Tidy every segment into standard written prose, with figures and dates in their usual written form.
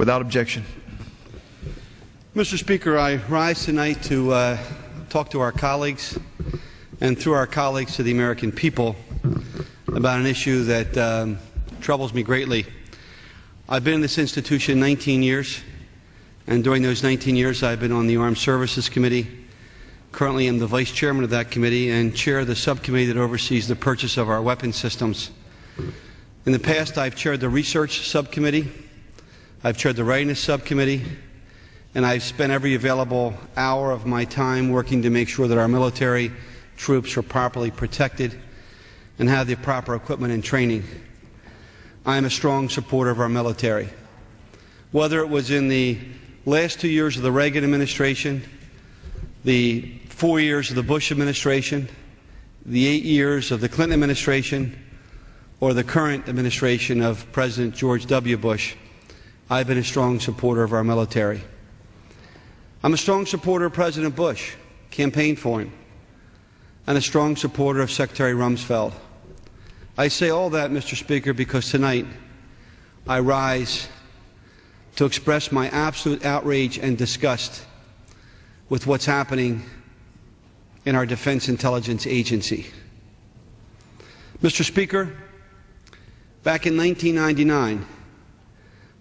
Without objection. Mr. Speaker, I rise tonight to talk to our colleagues and through our colleagues to the American people about an issue that troubles me greatly. I've been in this institution 19 years, and during those 19 years I've been on the Armed Services Committee. Currently I'm the Vice Chairman of that committee and chair of the subcommittee that oversees the purchase of our weapons systems. In the past I've chaired the Research Subcommittee, I've chaired the Readiness Subcommittee, and I've spent every available hour of my time working to make sure that our military troops are properly protected and have the proper equipment and training. I am a strong supporter of our military. Whether it was in the last 2 years of the Reagan administration, the 4 years of the Bush administration, the 8 years of the Clinton administration, or the current administration of President George W. Bush, I've been a strong supporter of our military. I'm a strong supporter of President Bush, campaigned for him, and a strong supporter of Secretary Rumsfeld. I say all that, Mr. Speaker, because tonight I rise to express my absolute outrage and disgust with what's happening in our Defense Intelligence Agency. Mr. Speaker, back in 1999,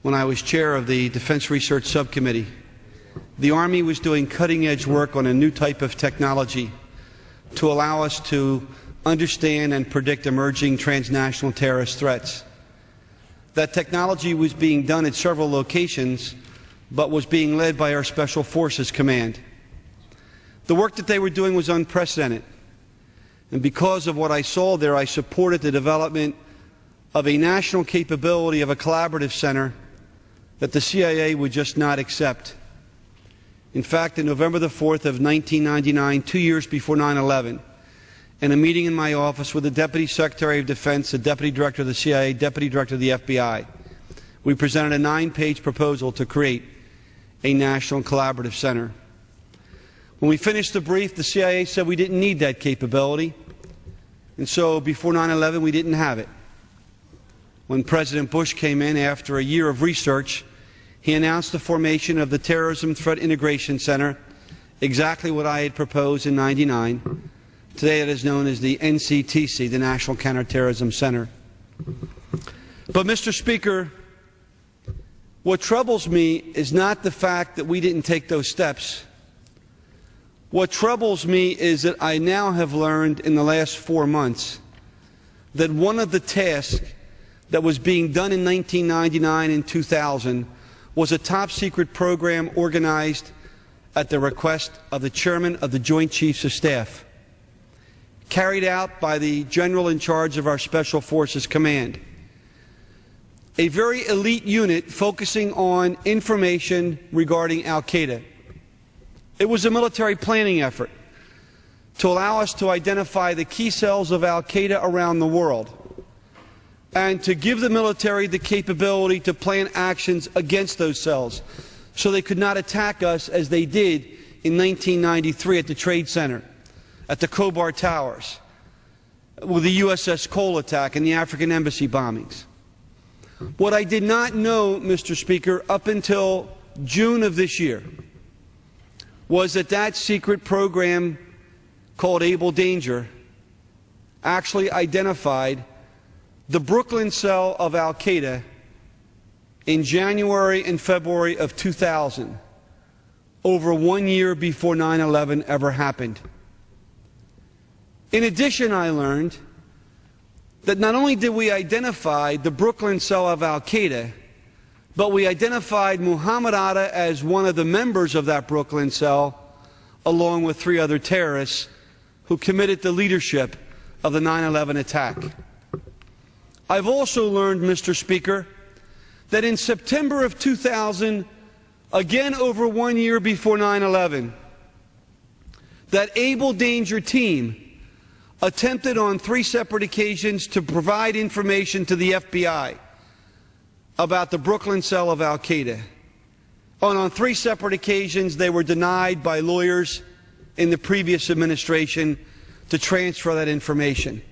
when I was chair of the Defense Research Subcommittee, the Army was doing cutting-edge work on a new type of technology to allow us to understand and predict emerging transnational terrorist threats. That technology was being done at several locations, but was being led by our Special Forces Command. The work that they were doing was unprecedented, and because of what I saw there, I supported the development of a national capability of a collaborative center that the CIA would just not accept. In fact, on November the 4th of 1999, 2 years before 9/11, in a meeting in my office with the Deputy Secretary of Defense, the Deputy Director of the CIA, Deputy Director of the FBI, we presented a 9-page proposal to create a national collaborative center. When we finished the brief, the CIA said we didn't need that capability, and so before 9/11 we didn't have it. When President Bush came in after a year of research, he announced the formation of the Terrorism Threat Integration Center, exactly what I had proposed in '99. Today it is known as the NCTC, the National Counterterrorism Center. But, Mr. Speaker, what troubles me is not the fact that we didn't take those steps. What troubles me is that I now have learned in the last 4 months that one of the tasks that was being done in 1999 and 2000 was a top-secret program organized at the request of the Chairman of the Joint Chiefs of Staff, carried out by the General in charge of our Special Forces Command, a very elite unit focusing on information regarding Al-Qaeda. It was a military planning effort to allow us to identify the key cells of Al-Qaeda around the world and to give the military the capability to plan actions against those cells so they could not attack us as they did in 1993 at the Trade Center, at the Khobar Towers, with the USS Cole attack and the African embassy bombings. What I did not know, Mr. Speaker, up until June of this year was that that secret program called Able Danger actually identified the Brooklyn cell of Al-Qaeda in January and February of 2000, over 1 year before 9/11 ever happened. In addition, I learned that not only did we identify the Brooklyn cell of Al-Qaeda, but we identified Muhammad Atta as one of the members of that Brooklyn cell, along with 3 other terrorists who committed the leadership of the 9/11 attack. I've also learned, Mr. Speaker, that in September of 2000, again over 1 year before 9/11, that Able Danger team attempted on 3 separate occasions to provide information to the FBI about the Brooklyn cell of Al-Qaeda. And on 3 separate occasions they were denied by lawyers in the previous administration to transfer that information.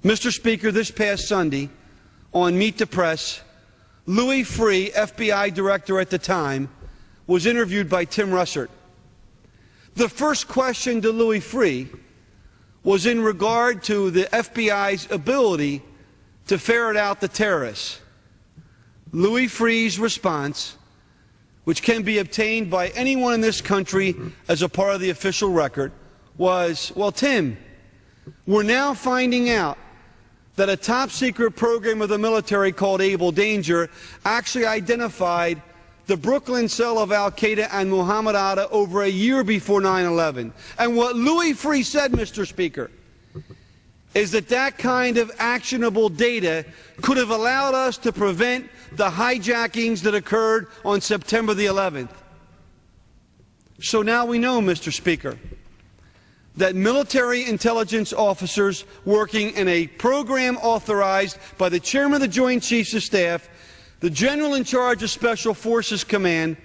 Mr. Speaker, this past Sunday on Meet the Press, Louis Freeh, FBI director at the time, was interviewed by Tim Russert. The first question to Louis Freeh was in regard to the FBI's ability to ferret out the terrorists. Louis Freeh's response, which can be obtained by anyone in this country as a part of the official record, was, well, Tim, we're now finding out that a top-secret program of the military called Able Danger actually identified the Brooklyn cell of Al-Qaeda and Muhammad Atta over a year before 9/11. And what Louis Freeh said, Mr. Speaker, is that that kind of actionable data could have allowed us to prevent the hijackings that occurred on September the 11th. So now we know, Mr. Speaker, that military intelligence officers working in a program authorized by the Chairman of the Joint Chiefs of Staff, the General in charge of Special Forces Command,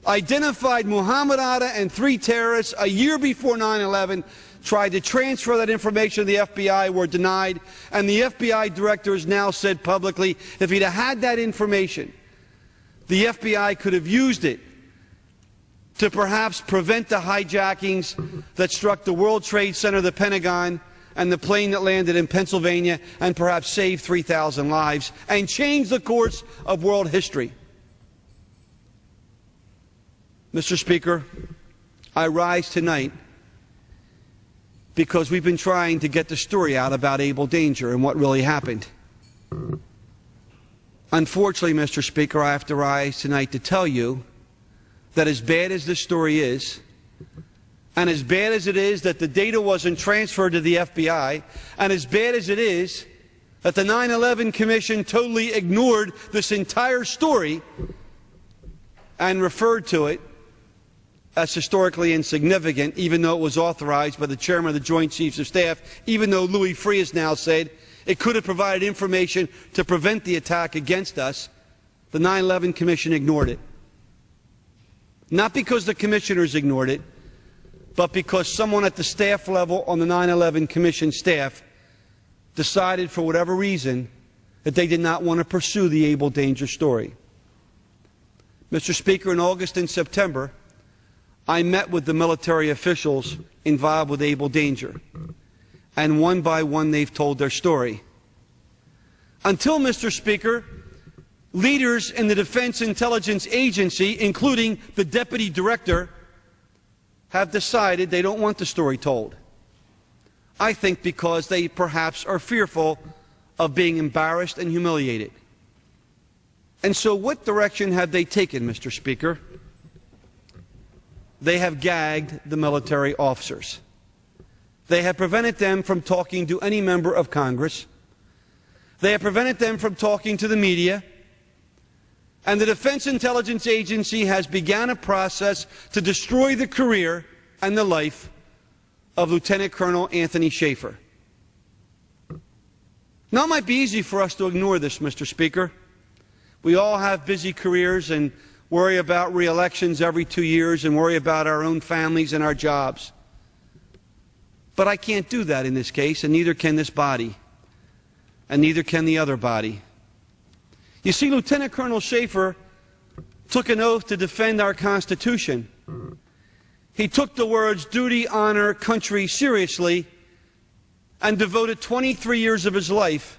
identified Muhammad Atta and 3 terrorists a year before 9/11, tried to transfer that information to the FBI, were denied, and the FBI director has now said publicly if he'd have had that information, the FBI could have used it to perhaps prevent the hijackings that struck the World Trade Center, the Pentagon, and the plane that landed in Pennsylvania, and perhaps saved 3,000 lives and changed the course of world history. Mr. Speaker, I rise tonight because we've been trying to get the story out about Able Danger and what really happened. Unfortunately, Mr. Speaker, I have to rise tonight to tell you that as bad as this story is, and as bad as it is that the data wasn't transferred to the FBI, and as bad as it is that the 9/11 Commission totally ignored this entire story and referred to it as historically insignificant, even though it was authorized by the Chairman of the Joint Chiefs of Staff, even though Louis Freeh has now said it could have provided information to prevent the attack against us, the 9/11 Commission ignored it. Not because the commissioners ignored it, but because someone at the staff level on the 9/11 Commission staff decided for whatever reason that they did not want to pursue the Able Danger story. Mr. Speaker, in August and September, I met with the military officials involved with Able Danger, and one by one they've told their story. Until, Mr. Speaker, leaders in the Defense Intelligence Agency, including the Deputy Director, have decided they don't want the story told. I think because they perhaps are fearful of being embarrassed and humiliated. And so what direction have they taken, Mr. Speaker? They have gagged the military officers. They have prevented them from talking to any member of Congress. They have prevented them from talking to the media. And the Defense Intelligence Agency has begun a process to destroy the career and the life of Lt.Col.Anthony Shaffer. Now, it might be easy for us to ignore this, Mr. Speaker. We all have busy careers and worry about re-elections every 2 years and worry about our own families and our jobs. But I can't do that in this case, and neither can this body, and neither can the other body. You see, Lieutenant Colonel Shaffer took an oath to defend our Constitution. He took the words duty, honor, country seriously and devoted 23 years of his life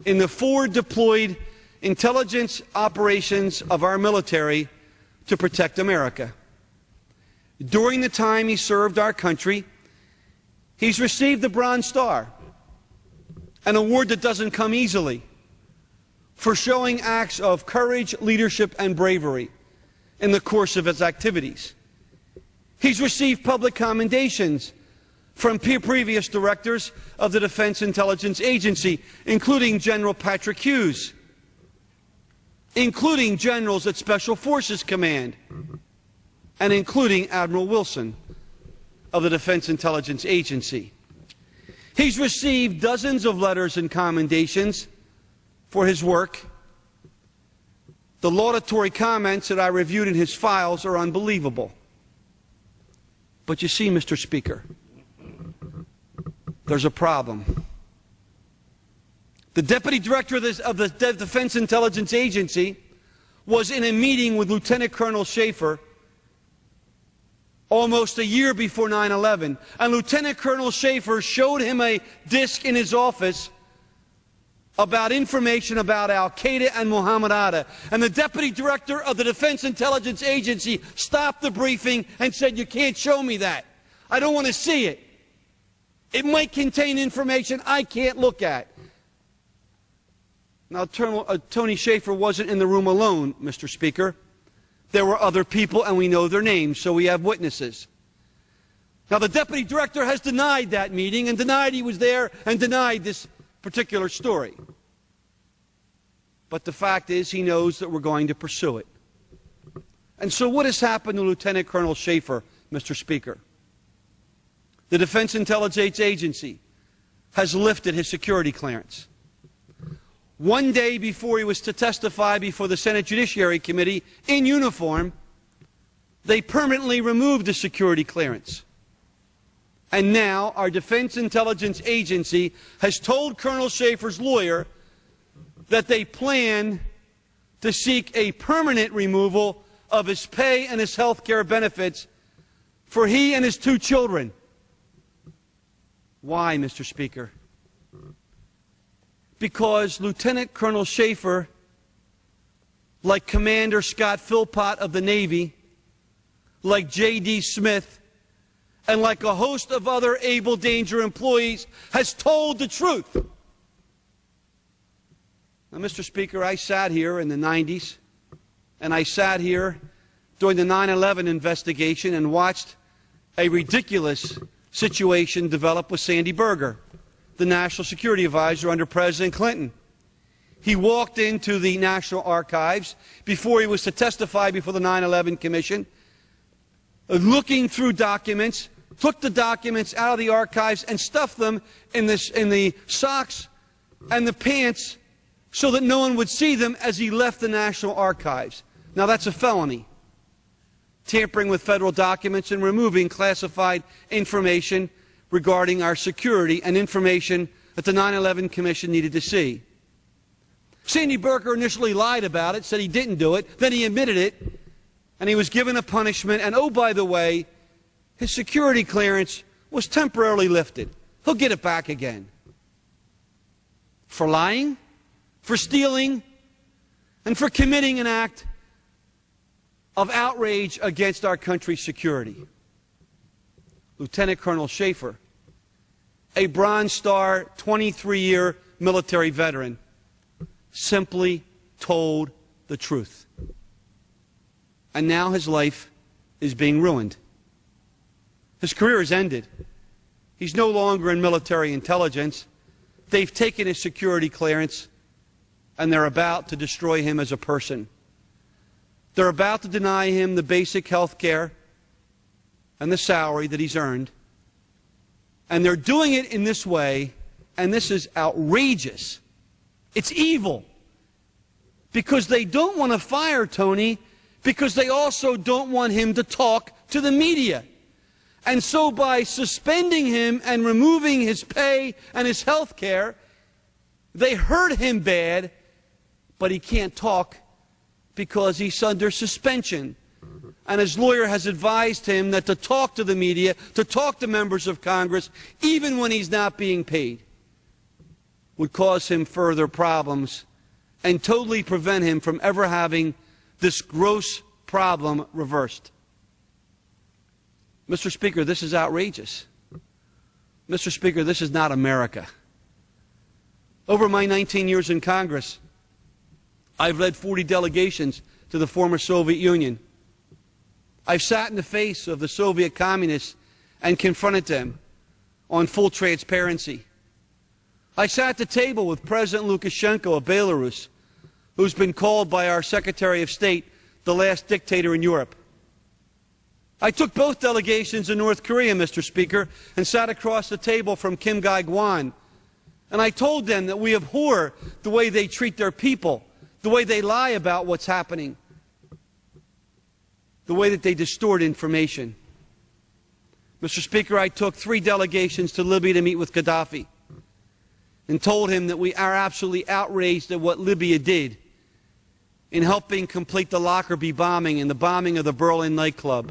in the forward deployed intelligence operations of our military to protect America. During the time he served our country, he's received the Bronze Star, an award that doesn't come easily, for showing acts of courage, leadership, and bravery in the course of his activities. He's received public commendations from previous directors of the Defense Intelligence Agency, including General Patrick Hughes, including generals at Special Forces Command, and including Admiral Wilson of the Defense Intelligence Agency. He's received dozens of letters and commendations for his work. The laudatory comments that I reviewed in his files are unbelievable. But you see, Mr. Speaker, there's a problem. The Deputy Director of the Defense Intelligence Agency was in a meeting with Lt.Col. Shaffer almost a year before 9/11, and Lt.Col. Shaffer showed him a disc in his office about information about Al-Qaeda and Muhammad Atta. And the Deputy Director of the Defense Intelligence Agency stopped the briefing and said, "You can't show me that. I don't want to see it. It might contain information I can't look at." Now, Tony Shaffer wasn't in the room alone, Mr. Speaker. There were other people, and we know their names, so we have witnesses. Now, the Deputy Director has denied that meeting and denied he was there and denied this particular story. But the fact is, he knows that we're going to pursue it. And so what has happened to Lt.Col. Shaffer, Mr. Speaker? The Defense Intelligence Agency has lifted his security clearance. One day before he was to testify before the Senate Judiciary Committee in uniform, they permanently removed the security clearance. And now our Defense Intelligence Agency has told Colonel Shaffer's lawyer that they plan to seek a permanent removal of his pay and his health care benefits for he and his 2 children. Why, Mr. Speaker? Because Lt.Col. Shaffer, like Commander Scott Philpott of the Navy, like J.D. Smith, and like a host of other Able Danger employees, has told the truth. Now, Mr. Speaker, I sat here in the 90s, and I sat here during the 9/11 investigation and watched a ridiculous situation develop with Sandy Berger, the National Security Advisor under President Clinton. He walked into the National Archives before he was to testify before the 9/11 Commission, looking through documents, took the documents out of the archives and stuffed them in the socks and the pants so that no one would see them as he left the National Archives. Now, that's a felony. Tampering with federal documents and removing classified information regarding our security and information that the 9/11 Commission needed to see. Sandy Berger initially lied about it, said he didn't do it, then he admitted it, and he was given a punishment, and oh, by the way, his security clearance was temporarily lifted. He'll get it back again. For lying, for stealing, and for committing an act of outrage against our country's security. Lt.Col. Shaffer, a Bronze Star 23-year military veteran, simply told the truth. And now his life is being ruined. His career is ended. He's no longer in military intelligence. They've taken his security clearance, and they're about to destroy him as a person. They're about to deny him the basic health care and the salary that he's earned. And they're doing it in this way, and this is outrageous. It's evil. Because they don't want to fire Tony, because they also don't want him to talk to the media. And so by suspending him and removing his pay and his health care, they hurt him bad, but he can't talk because he's under suspension. And his lawyer has advised him that to talk to the media, to talk to members of Congress, even when he's not being paid, would cause him further problems and totally prevent him from ever having this gross problem reversed. Mr. Speaker, this is outrageous. Mr. Speaker, this is not America. Over my 19 years in Congress, I've led 40 delegations to the former Soviet Union. I've sat in the face of the Soviet communists and confronted them on full transparency. I sat at the table with President Lukashenko of Belarus, who's been called by our Secretary of State the last dictator in Europe. I took both delegations in North Korea, Mr. Speaker, and sat across the table from Kim Gai-gwan. And I told them that we abhor the way they treat their people, the way they lie about what's happening, the way that they distort information. Mr. Speaker, I took 3 delegations to Libya to meet with Gaddafi. and told him that we are absolutely outraged at what Libya did in helping complete the Lockerbie bombing and the bombing of the Berlin nightclub.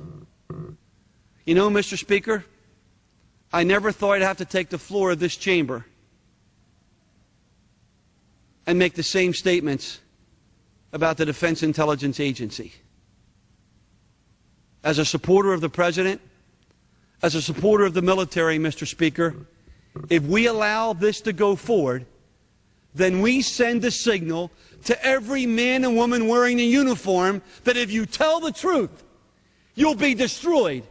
You know, Mr. Speaker, I never thought I'd have to take the floor of this chamber and make the same statements about the Defense Intelligence Agency. As a supporter of the President, as a supporter of the military, Mr. Speaker, if we allow this to go forward, then we send a signal to every man and woman wearing the uniform that if you tell the truth, you'll be destroyed.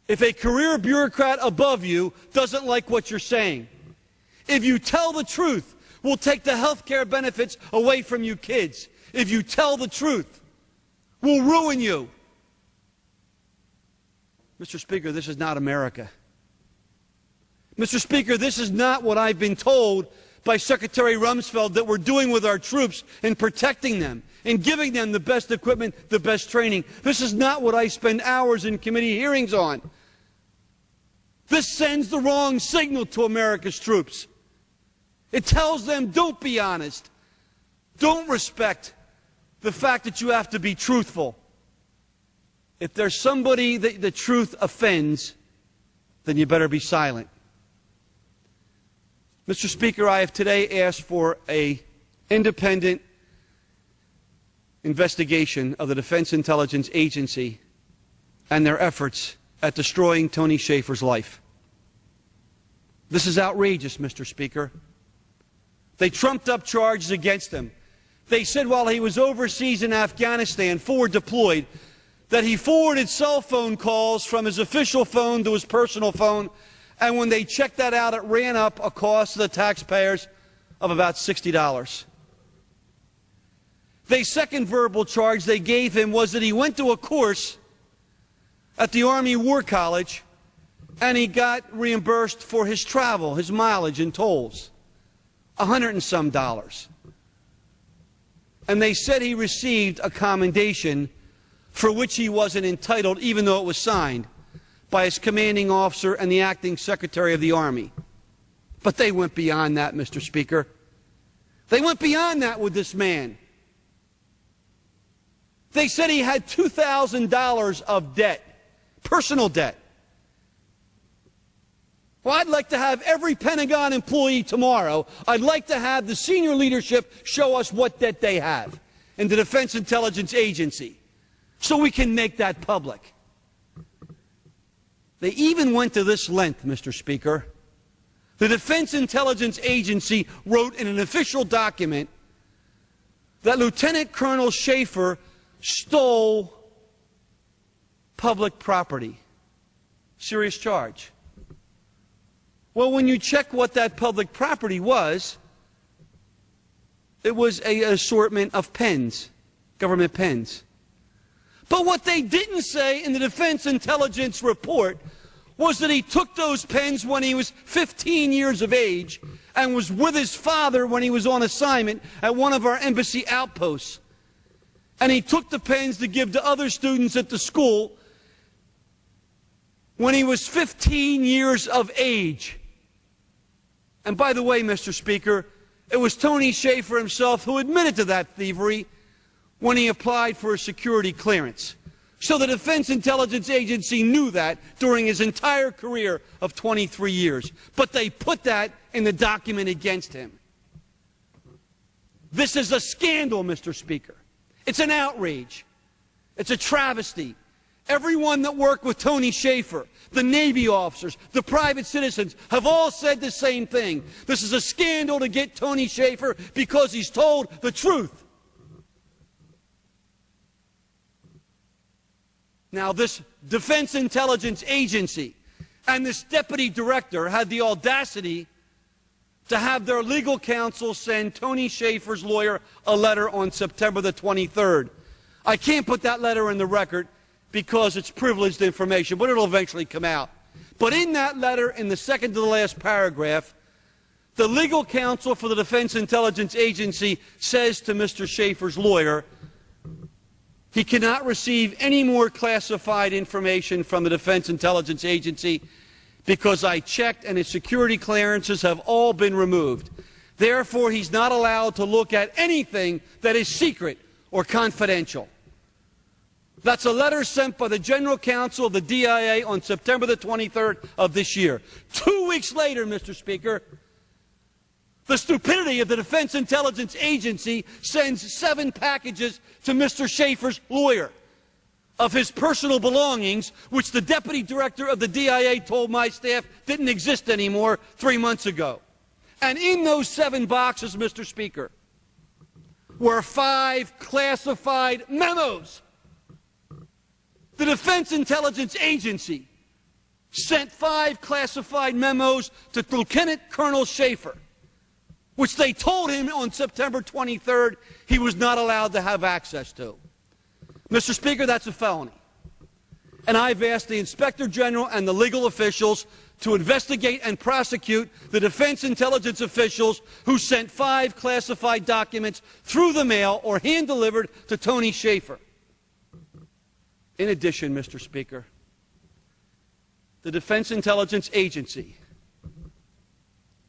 If a career bureaucrat above you doesn't like what you're saying, if you tell the truth, we'll take the health care benefits away from you kids. If you tell the truth, we'll ruin you. Mr. Speaker, this is not America. Mr. Speaker, this is not what I've been told by Secretary Rumsfeld that we're doing with our troops in protecting them and giving them the best equipment, the best training. This is not what I spend hours in committee hearings on. This sends the wrong signal to America's troops. It tells them, don't be honest. Don't respect the fact that you have to be truthful. If there's somebody that the truth offends, then you better be silent. Mr. Speaker, I have today asked for an independent investigation of the Defense Intelligence Agency and their efforts at destroying Tony Shaffer's life. This is outrageous, Mr. Speaker. They trumped up charges against him. They said while he was overseas in Afghanistan, forward deployed, that he forwarded cell phone calls from his official phone to his personal phone, and when they checked that out, it ran up a cost to the taxpayers of about $60. The second verbal charge they gave him was that he went to a course at the Army War College and he got reimbursed for his travel, his mileage and tolls, $100 and some. And they said he received a commendation for which he wasn't entitled, even though it was signed by his commanding officer and the acting Secretary of the Army. But they went beyond that, Mr. Speaker. They went beyond that with this man. They said he had $2,000 of debt, personal debt. Well, I'd like to have every Pentagon employee tomorrow, I'd like to have the senior leadership show us what debt they have in the Defense Intelligence Agency so we can make that public. They even went to this length, Mr. Speaker. The Defense Intelligence Agency wrote in an official document that Lt.Col.Anthony Shaffer stole public property. Serious charge. Well, when you check what that public property was, it was an assortment of pens, government pens. But what they didn't say in the Defense Intelligence report was that he took those pens when he was 15 years of age and was with his father when he was on assignment at one of our embassy outposts. And he took the pens to give to other students at the school when he was 15 years of age. And by the way, Mr. Speaker, it was Tony Shaffer himself who admitted to that thievery when he applied for a security clearance. So the Defense Intelligence Agency knew that during his entire career of 23 years. But they put that in the document against him. This is a scandal, Mr. Speaker. It's an outrage. It's a travesty. Everyone that worked with Tony Shaffer, the Navy officers, the private citizens, have all said the same thing. This is a scandal to get Tony Shaffer because he's told the truth. Now, this Defense Intelligence Agency and this deputy director had the audacity to have their legal counsel send Tony Shaffer's lawyer a letter on September the 23rd. I can't put that letter in the record because it's privileged information, but it'll eventually come out. But in that letter, in the second to the last paragraph, the legal counsel for the Defense Intelligence Agency says to Mr. Shaffer's lawyer, he cannot receive any more classified information from the Defense Intelligence Agency because I checked and his security clearances have all been removed. Therefore, he's not allowed to look at anything that is secret or confidential. That's a letter sent by the General Counsel of the DIA on September the 23rd of this year. 2 weeks later, Mr. Speaker, the stupidity of the Defense Intelligence Agency sends 7 packages to Mr. Shaffer's lawyer of his personal belongings, which the Deputy Director of the DIA told my staff didn't exist anymore 3 months ago. And in those 7 boxes, Mr. Speaker, were 5 classified memos. The Defense Intelligence Agency sent 5 classified memos to Lieutenant Colonel Shaffer, which they told him on September 23rd he was not allowed to have access to. Mr. Speaker, that's a felony. And I've asked the Inspector General and the legal officials to investigate and prosecute the Defense Intelligence officials who sent 5 classified documents through the mail or hand-delivered to Tony Shaffer. In addition, Mr. Speaker, the Defense Intelligence Agency,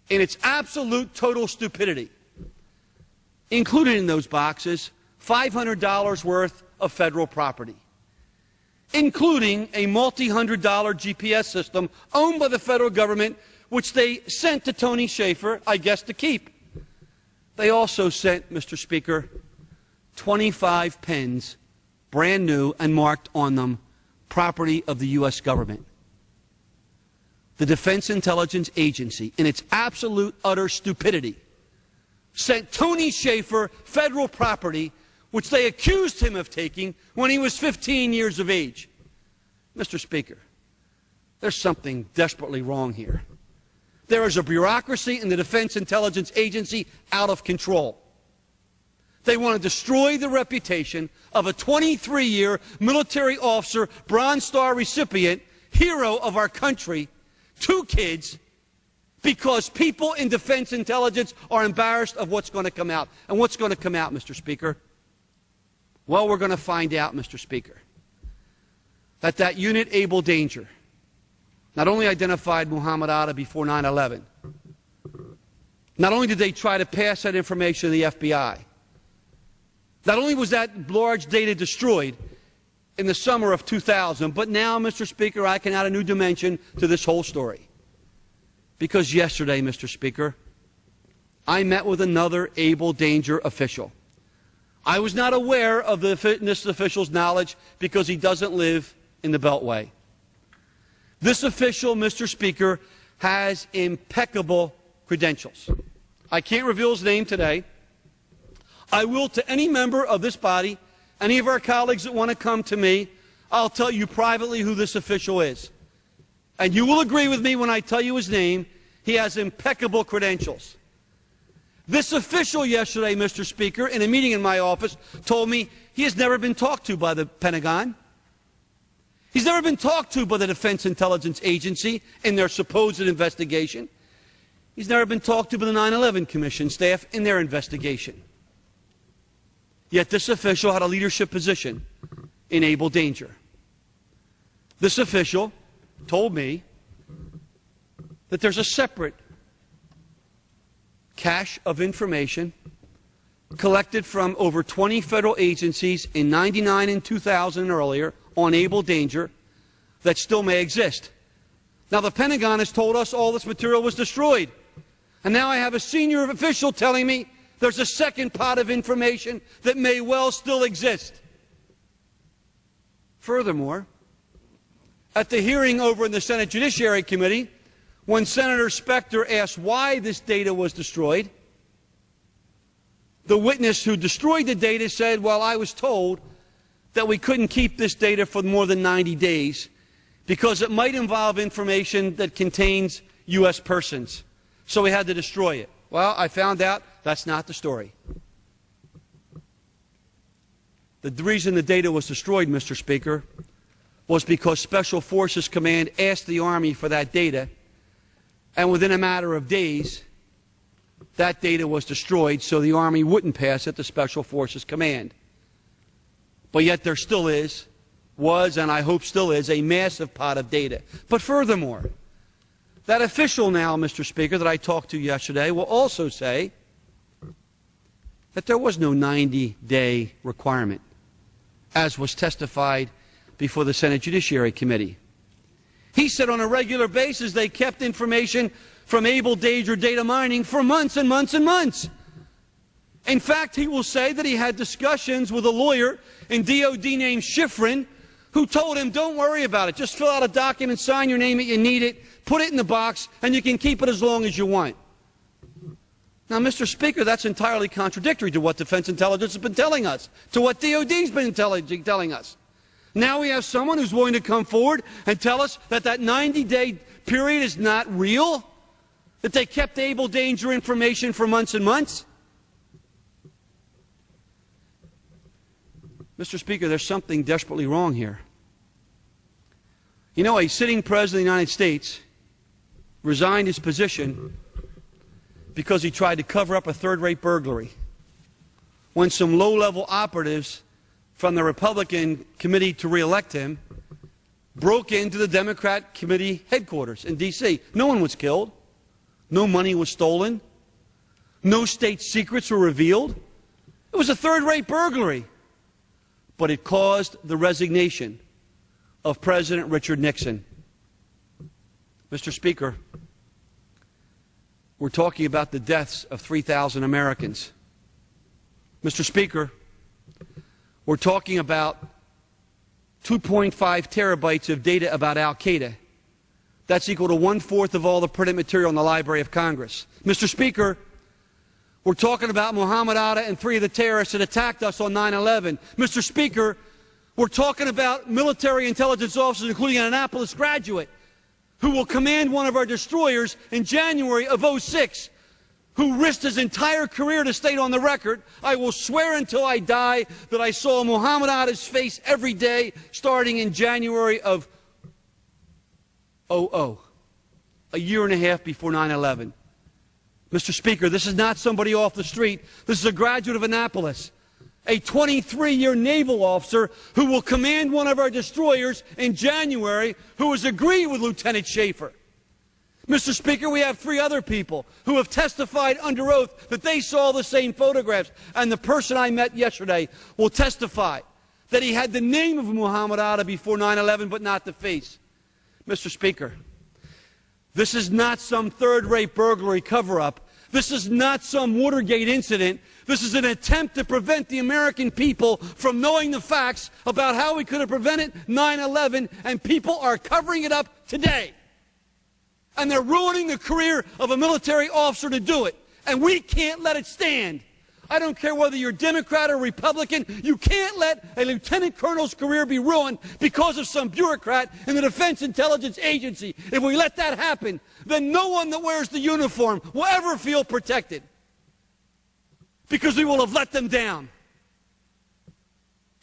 in its absolute total stupidity, included in those boxes $500 worth of federal property, including a multi-$100 GPS system owned by the federal government, which they sent to Tony Shaffer, I guess, to keep. They also sent, Mr. Speaker, 25 pens, brand new and marked on them, property of the U.S. government. The Defense Intelligence Agency, in its absolute, utter stupidity, sent Tony Shaffer federal property which they accused him of taking when he was 15 years of age. Mr. Speaker, there's something desperately wrong here. There is a bureaucracy in the Defense Intelligence Agency out of control. They want to destroy the reputation of a 23-year military officer, Bronze Star recipient, hero of our country, 2 kids, because people in Defense Intelligence are embarrassed of what's going to come out. And what's going to come out, Mr. Speaker? Well, we're going to find out, Mr. Speaker, that unit Able Danger not only identified Muhammad Atta before 9/11, not only did they try to pass that information to the FBI, not only was that large data destroyed in the summer of 2000, but now, Mr. Speaker, I can add a new dimension to this whole story. Because yesterday, Mr. Speaker, I met with another Able Danger official. I was not aware of this official's knowledge because he doesn't live in the Beltway. This official, Mr. Speaker, has impeccable credentials. I can't reveal his name today. I will to any member of this body, any of our colleagues that want to come to me, I'll tell you privately who this official is. And you will agree with me when I tell you his name. He has impeccable credentials. This official yesterday, Mr. Speaker, in a meeting in my office, told me he has never been talked to by the Pentagon. He's never been talked to by the Defense Intelligence Agency in their supposed investigation. He's never been talked to by the 9/11 Commission staff in their investigation. Yet this official had a leadership position in Able Danger. This official told me that there's a separate cache of information collected from over 20 federal agencies in 99 and 2000 and earlier on Able Danger that still may exist. Now, the Pentagon has told us all this material was destroyed. And now I have a senior official telling me there's a second pot of information that may well still exist. Furthermore, at the hearing over in the Senate Judiciary Committee, when Senator Specter asked why this data was destroyed, the witness who destroyed the data said, well, I was told that we couldn't keep this data for more than 90 days because it might involve information that contains U.S. persons. So we had to destroy it. Well, I found out that's not the story. The reason the data was destroyed, Mr. Speaker, was because Special Forces Command asked the Army for that data, and within a matter of days, that data was destroyed so the Army wouldn't pass it to Special Forces Command. But yet there still was, and I hope still is, a massive pot of data. But furthermore, That official now, Mr. Speaker, that I talked to yesterday will also say that there was no 90-day requirement, as was testified before the Senate Judiciary Committee. He said on a regular basis they kept information from Able Danger data mining for months and months and months. In fact, he will say that he had discussions with a lawyer in DOD named Schifrin who told him, don't worry about it, just fill out a document, sign your name if you need it, put it in the box, and you can keep it as long as you want. Now, Mr. Speaker, that's entirely contradictory to what Defense Intelligence has been telling us, to what DOD's been telling us. Now we have someone who's willing to come forward and tell us that that 90-day period is not real, that they kept Able Danger information for months and months. Mr. Speaker, there's something desperately wrong here. You know, a sitting President of the United States resigned his position because he tried to cover up a third-rate burglary when some low-level operatives from the Republican committee to re-elect him broke into the Democrat committee headquarters in D.C. No one was killed. No money was stolen. No state secrets were revealed. It was a third-rate burglary. But it caused the resignation of President Richard Nixon. Mr. Speaker, we're talking about the deaths of 3,000 Americans. Mr. Speaker, we're talking about 2.5 terabytes of data about Al-Qaeda. That's equal to 1/4 of all the printed material in the Library of Congress. Mr. Speaker, we're talking about Muhammad Atta and 3 of the terrorists that attacked us on 9/11. Mr. Speaker, we're talking about military intelligence officers, including an Annapolis graduate, who will command one of our destroyers in January of '06, who risked his entire career to state on the record, I will swear until I die that I saw Muhammad Atta's face every day starting in January of '00, a year and a half before 9/11. Mr. Speaker, this is not somebody off the street. This is a graduate of Annapolis, a 23-year naval officer who will command one of our destroyers in January, who has agreed with Lt.Col.Anthony Shaffer. Mr. Speaker, we have 3 other people who have testified under oath that they saw the same photographs, and the person I met yesterday will testify that he had the name of Muhammad Atta before 9/11, but not the face. Mr. Speaker, this is not some third-rate burglary cover-up. This is not some Watergate incident. This is an attempt to prevent the American people from knowing the facts about how we could have prevented 9/11, and people are covering it up today. And they're ruining the career of a military officer to do it. And we can't let it stand. I don't care whether you're Democrat or Republican, you can't let a lieutenant colonel's career be ruined because of some bureaucrat in the Defense Intelligence Agency. If we let that happen, then no one that wears the uniform will ever feel protected, because we will have let them down.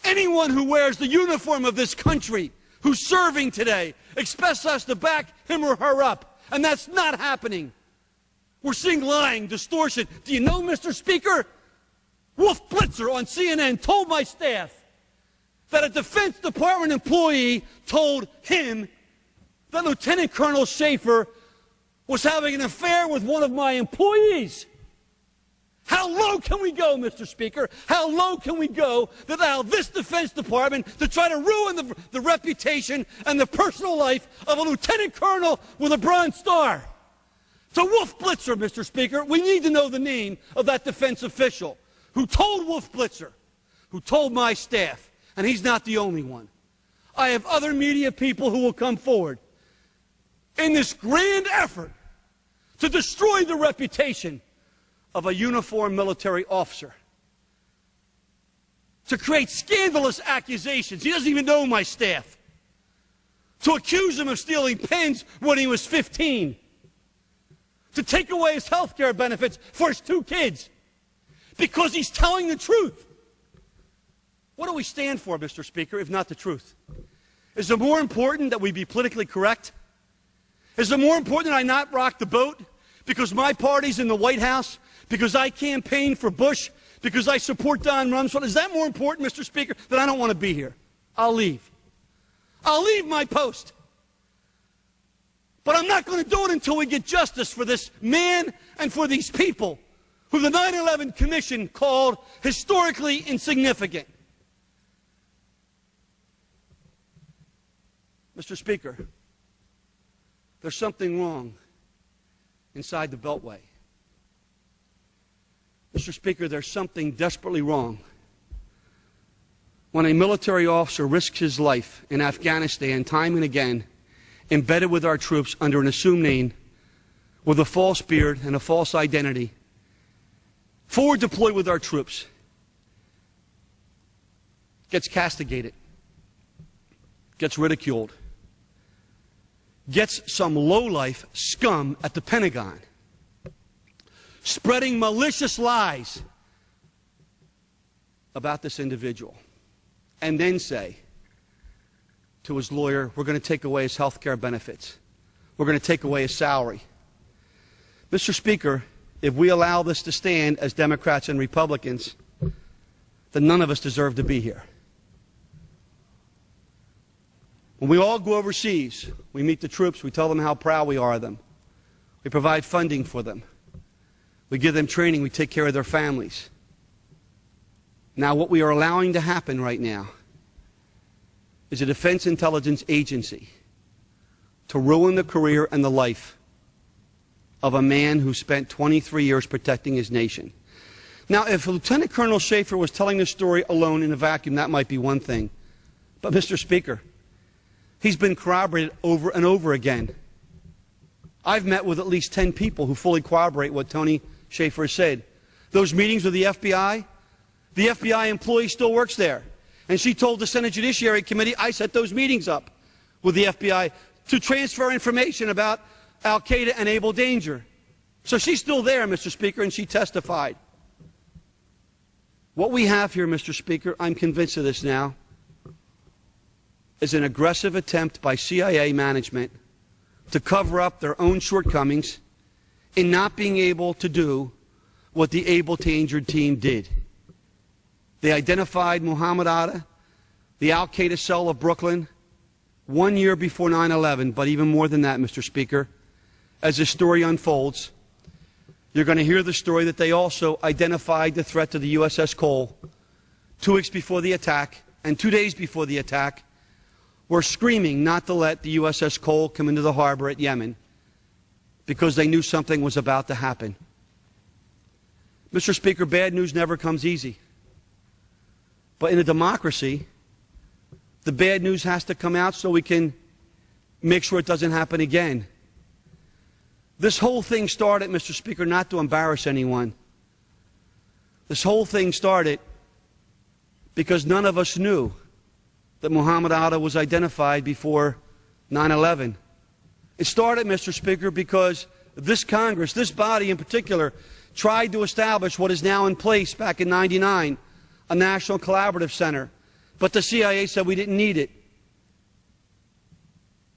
Anyone who wears the uniform of this country, who's serving today, expects us to back him or her up, and that's not happening. We're seeing lying, distortion. Do you know, Mr. Speaker, Wolf Blitzer on CNN told my staff that a Defense Department employee told him that Lieutenant Colonel Shaffer was having an affair with one of my employees. How low can we go, Mr. Speaker? How low can we go to allow this Defense Department to try to ruin the reputation and the personal life of a Lieutenant Colonel with a Bronze Star? To Wolf Blitzer, Mr. Speaker, we need to know the name of that defense official who told Wolf Blitzer, who told my staff, and he's not the only one. I have other media people who will come forward in this grand effort to destroy the reputation of a uniformed military officer, to create scandalous accusations. He doesn't even know my staff. To accuse him of stealing pens when he was 15. To take away his health care benefits for his 2 kids. Because he's telling the truth. What do we stand for, Mr. Speaker, if not the truth? Is it more important that we be politically correct? Is it more important that I not rock the boat because my party's in the White House, because I campaign for Bush, because I support Don Rumsfeld? Is that more important, Mr. Speaker, that I don't want to be here? I'll leave. I'll leave my post. But I'm not going to do it until we get justice for this man and for these people who the 9/11 Commission called historically insignificant. Mr. Speaker, there's something wrong inside the Beltway. Mr. Speaker, there's something desperately wrong when a military officer risks his life in Afghanistan time and again, embedded with our troops under an assumed name, with a false beard and a false identity, forward deployed with our troops, gets castigated, gets ridiculed, gets some lowlife scum at the Pentagon spreading malicious lies about this individual, and then say to his lawyer, we're going to take away his health care benefits. We're going to take away his salary. Mr. Speaker, if we allow this to stand as Democrats and Republicans, then none of us deserve to be here. When we all go overseas, we meet the troops, we tell them how proud we are of them. We provide funding for them. We give them training, we take care of their families. Now, what we are allowing to happen right now is a Defense Intelligence Agency to ruin the career and the life of a man who spent 23 years protecting his nation. Now, if Lt. Col. Shaffer was telling this story alone in a vacuum, that might be one thing. But, Mr. Speaker, he's been corroborated over and over again. I've met with at least 10 people who fully corroborate what Tony Shaffer said. Those meetings with the FBI employee still works there. And she told the Senate Judiciary Committee, I set those meetings up with the FBI to transfer information about Al-Qaeda and able danger. So she's still there, Mr. Speaker, and she testified. What we have here, Mr. Speaker, I'm convinced of this now, is an aggressive attempt by CIA management to cover up their own shortcomings in not being able to do what the able to injured team did. They identified Muhammad Atta, the Al-Qaeda cell of Brooklyn, 1 year before 9/11, but even more than that, Mr. Speaker. As this story unfolds, you're going to hear the story that they also identified the threat to the USS Cole 2 weeks before the attack, and 2 days before the attack, were screaming not to let the USS Cole come into the harbor at Yemen because they knew something was about to happen. Mr. Speaker, bad news never comes easy. But in a democracy, the bad news has to come out so we can make sure it doesn't happen again. This whole thing started, Mr. Speaker, not to embarrass anyone. This whole thing started because none of us knew that Muhammad Atta was identified before 9/11. It started, Mr. Speaker, because this Congress, this body in particular, tried to establish what is now in place back in '99, a National Collaborative Center. But the CIA said we didn't need it.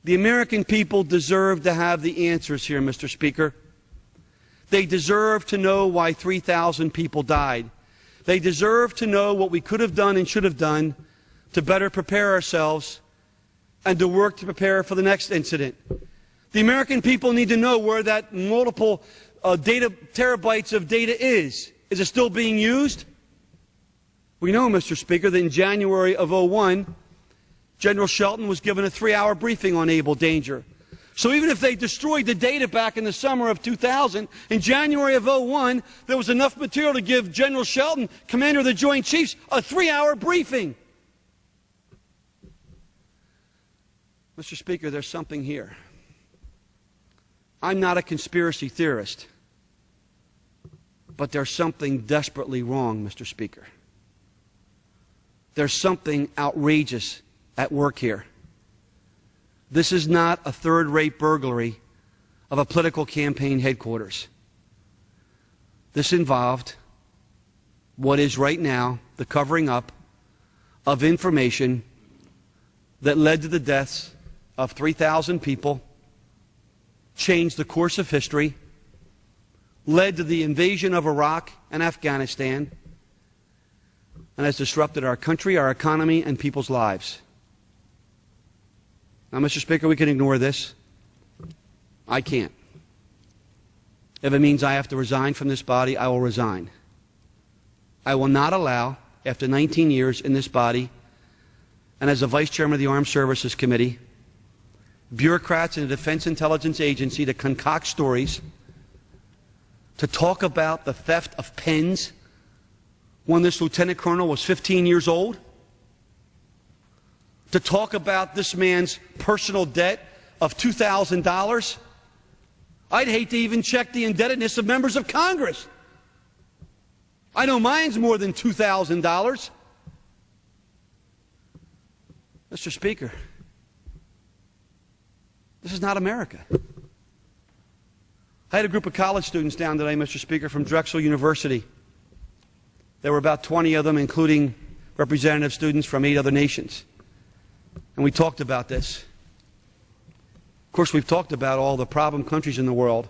The American people deserve to have the answers here, Mr. Speaker. They deserve to know why 3,000 people died. They deserve to know what we could have done and should have done to better prepare ourselves and to work to prepare for the next incident. The American people need to know where that multiple terabytes of data is. Is it still being used? We know, Mr. Speaker, that in January of '01, General Shelton was given a 3-hour briefing on able danger. So even if they destroyed the data back in the summer of 2000, in January of '01, there was enough material to give General Shelton, Commander of the Joint Chiefs, a 3-hour briefing. Mr. Speaker, there's something here. I'm not a conspiracy theorist, but there's something desperately wrong, Mr. Speaker. There's something outrageous at work here. This is not a third-rate burglary of a political campaign headquarters. This involved what is right now the covering up of information that led to the deaths of 3,000 people, changed the course of history, led to the invasion of Iraq and Afghanistan, and has disrupted our country, our economy, and people's lives. Now, Mr. Speaker, we can ignore this. I can't. If it means I have to resign from this body, I will resign. I will not allow, after 19 years in this body, and as a Vice Chairman of the Armed Services Committee, bureaucrats in the Defense Intelligence Agency to concoct stories, to talk about the theft of pens when this Lieutenant Colonel was 15 years old, to talk about this man's personal debt of $2,000. I'd hate to even check the indebtedness of members of Congress. I know mine's more than $2,000. Mr. Speaker, this is not America. I had a group of college students down today, Mr. Speaker, from Drexel University. There were about 20 of them, including representative students from 8 other nations. And we talked about this. Of course, we've talked about all the problem countries in the world.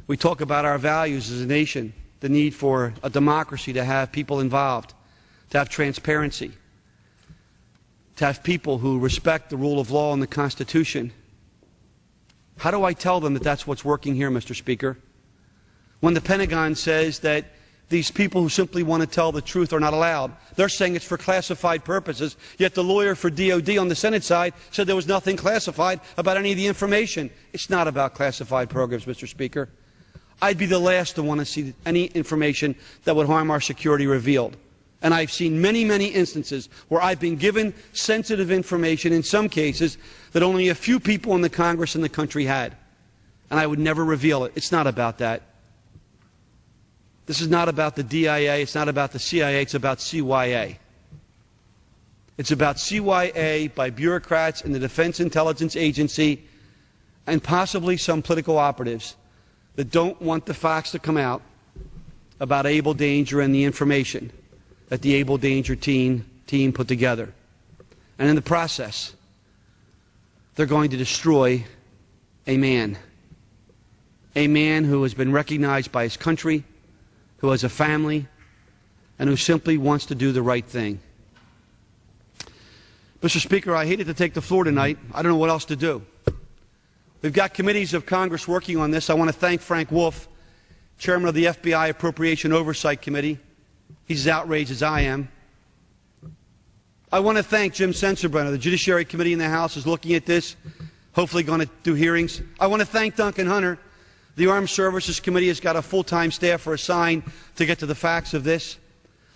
We talk about our values as a nation, the need for a democracy, to have people involved, to have transparency, to have people who respect the rule of law and the Constitution. How do I tell them that that's what's working here, Mr. Speaker? When the Pentagon says that these people who simply want to tell the truth are not allowed, they're saying it's for classified purposes, yet the lawyer for DOD on the Senate side said there was nothing classified about any of the information. It's not about classified programs, Mr. Speaker. I'd be the last to want to see any information that would harm our security revealed. And I've seen many, many instances where I've been given sensitive information, in some cases, that only a few people in the Congress and the country had. And I would never reveal it. It's not about that. This is not about the DIA. It's not about the CIA. It's about CYA. It's about CYA by bureaucrats in the Defense Intelligence Agency and possibly some political operatives that don't want the facts to come out about Able Danger and the information that the Able Danger team put together. And in the process, they're going to destroy a man who has been recognized by his country, who has a family, and who simply wants to do the right thing. Mr. Speaker, I hated to take the floor tonight. I don't know what else to do. We've got committees of Congress working on this. I want to thank Frank Wolf, Chairman of the FBI Appropriation Oversight Committee. He's as outraged as I am. I want to thank Jim Sensenbrenner. The Judiciary Committee in the House is looking at this, hopefully going to do hearings. I want to thank Duncan Hunter. The Armed Services Committee has got a full-time staffer assigned to get to the facts of this.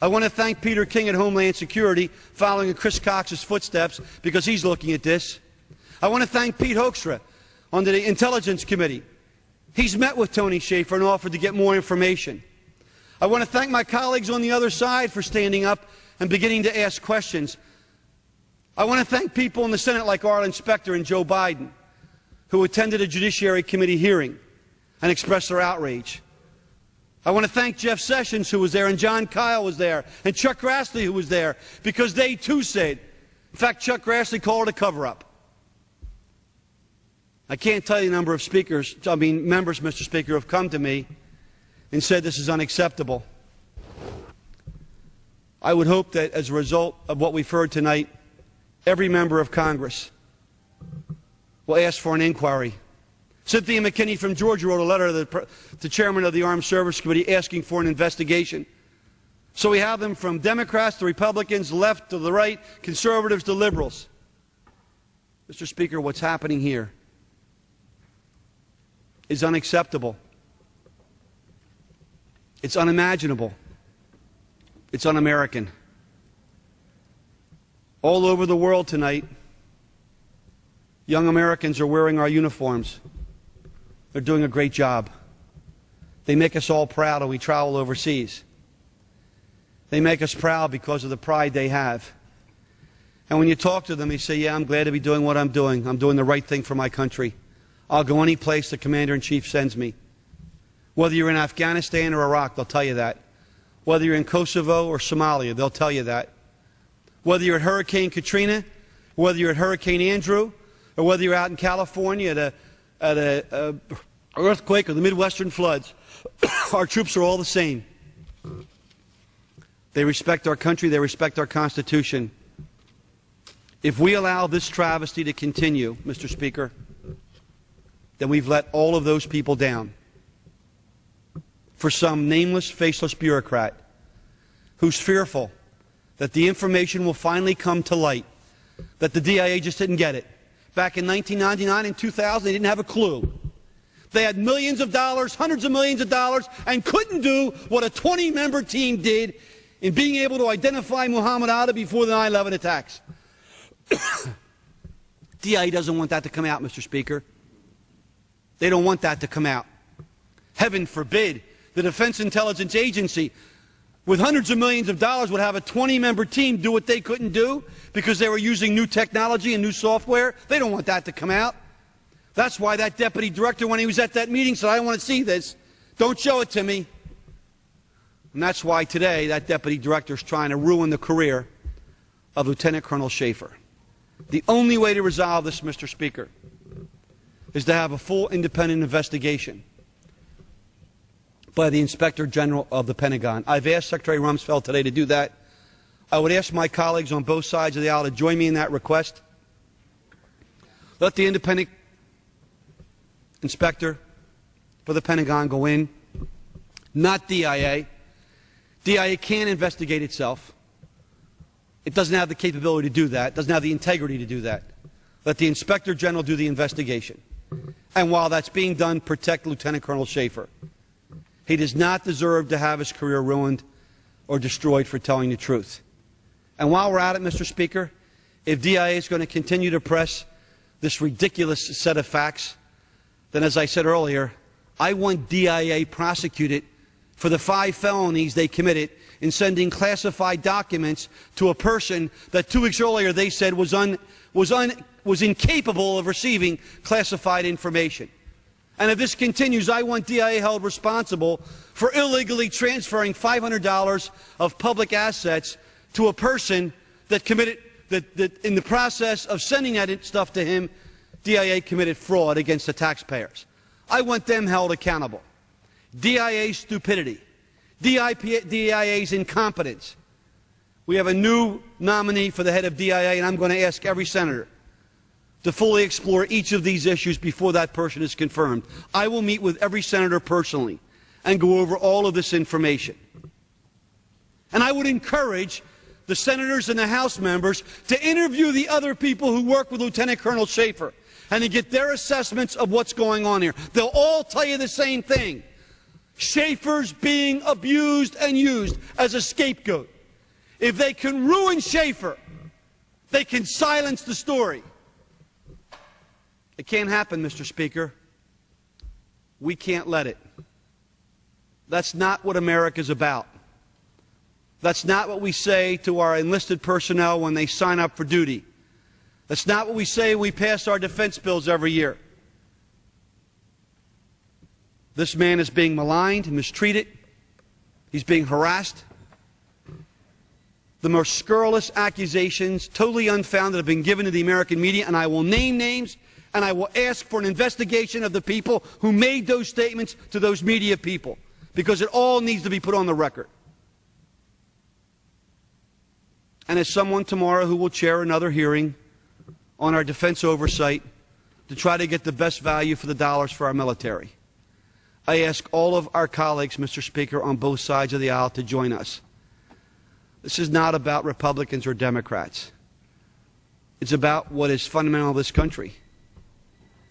I want to thank Peter King at Homeland Security, following in Chris Cox's footsteps, because he's looking at this. I want to thank Pete Hoekstra on the Intelligence Committee. He's met with Tony Shaffer and offered to get more information. I want to thank my colleagues on the other side for standing up and beginning to ask questions. I want to thank people in the Senate like Arlen Specter and Joe Biden, who attended a Judiciary Committee hearing and expressed their outrage. I want to thank Jeff Sessions, who was there, and John Kyle was there, and Chuck Grassley, who was there, because they too said, in fact, Chuck Grassley called it a cover-up. I can't tell you the number of members, Mr. Speaker, who have come to me and said this is unacceptable. I would hope that as a result of what we've heard tonight, every member of Congress will ask for an inquiry. Cynthia McKinney from Georgia wrote a letter to the Chairman of the Armed Services Committee asking for an investigation. So we have them from Democrats to Republicans, left to the right, conservatives to liberals. Mr. Speaker, what's happening here is unacceptable. It's unimaginable. It's un-American. All over the world tonight, young Americans are wearing our uniforms. They're doing a great job. They make us all proud when we travel overseas. They make us proud because of the pride they have. And when you talk to them, they say, yeah, I'm glad to be doing what I'm doing. I'm doing the right thing for my country. I'll go any place the Commander-in-Chief sends me. Whether you're in Afghanistan or Iraq, they'll tell you that. Whether you're in Kosovo or Somalia, they'll tell you that. Whether you're at Hurricane Katrina, whether you're at Hurricane Andrew, or whether you're out in California at an earthquake or the Midwestern floods, our troops are all the same. They respect our country. They respect our Constitution. If we allow this travesty to continue, Mr. Speaker, that we've let all of those people down for some nameless, faceless bureaucrat who's fearful that the information will finally come to light, that the DIA just didn't get it. Back in 1999 and 2000, they didn't have a clue. They had millions of dollars, hundreds of millions of dollars, and couldn't do what a 20-member team did in being able to identify Muhammad Ali before the 9/11 attacks. DIA doesn't want that to come out, Mr. Speaker. They don't want that to come out. Heaven forbid the Defense Intelligence Agency, with hundreds of millions of dollars, would have a 20-member team do what they couldn't do because they were using new technology and new software. They don't want that to come out. That's why that deputy director, when he was at that meeting, said, I want to see this. Don't show it to me. And that's why today that deputy director is trying to ruin the career of Lt.Col. Shaffer. The only way to resolve this, Mr. Speaker, is to have a full independent investigation by the Inspector General of the Pentagon. I've asked Secretary Rumsfeld today to do that. I would ask my colleagues on both sides of the aisle to join me in that request. Let the independent inspector for the Pentagon go in, not DIA. DIA can't investigate itself. It doesn't have the capability to do that. It doesn't have the integrity to do that. Let the Inspector General do the investigation. And while that's being done, protect Lt.Col. Shaffer. He does not deserve to have his career ruined or destroyed for telling the truth. And while we're at it, Mr. Speaker, if DIA is going to continue to press this ridiculous set of facts, then as I said earlier, I want DIA prosecuted for the 5 felonies they committed in sending classified documents to a person that 2 weeks earlier they said was incapable of receiving classified information. And if this continues, I want DIA held responsible for illegally transferring $500 of public assets to a person that committed, that in the process of sending that stuff to him, DIA committed fraud against the taxpayers. I want them held accountable. DIA's stupidity, DIA's incompetence. We have a new nominee for the head of DIA, and I'm going to ask every senator to fully explore each of these issues before that person is confirmed. I will meet with every senator personally and go over all of this information. And I would encourage the senators and the House members to interview the other people who work with Lt.Col. Shaffer and to get their assessments of what's going on here. They'll all tell you the same thing. Shaffer's being abused and used as a scapegoat. If they can ruin Shaffer, they can silence the story. It can't happen, Mr. Speaker. We can't let it. That's not what America's about. That's not what we say to our enlisted personnel when they sign up for duty. That's not what we say when we pass our defense bills every year. This man is being maligned, mistreated. He's being harassed. The most scurrilous accusations, totally unfounded, have been given to the American media, and I will name names, and I will ask for an investigation of the people who made those statements to those media people, because it all needs to be put on the record. And as someone tomorrow who will chair another hearing on our defense oversight to try to get the best value for the dollars for our military, I ask all of our colleagues, Mr. Speaker, on both sides of the aisle to join us. This is not about Republicans or Democrats. It's about what is fundamental to this country.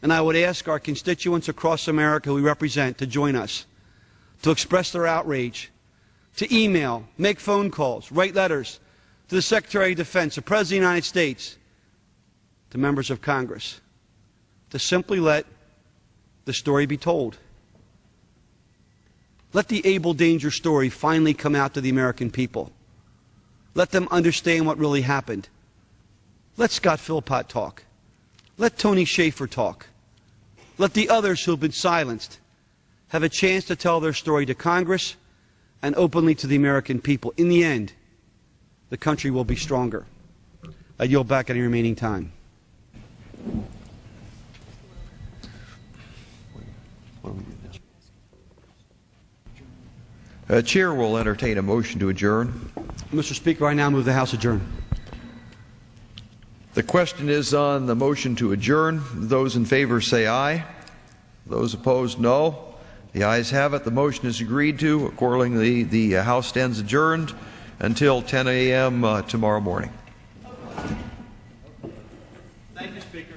And I would ask our constituents across America who we represent to join us, to express their outrage, to email, make phone calls, write letters to the Secretary of Defense, the President of the United States, to members of Congress, to simply let the story be told. Let the Abel Danger story finally come out to the American people. Let them understand what really happened. Let Scott Philpott talk. Let Tony Shaffer talk. Let the others who have been silenced have a chance to tell their story to Congress and openly to the American people. In the end, the country will be stronger. I yield back any remaining time. Chair will entertain a motion to adjourn. Mr. Speaker, I now move the House adjourn. The question is on the motion to adjourn. Those in favor say aye. Those opposed, no. The ayes have it. The motion is agreed to. Accordingly, the House stands adjourned until 10 a.m. Tomorrow morning. Thank you, Speaker.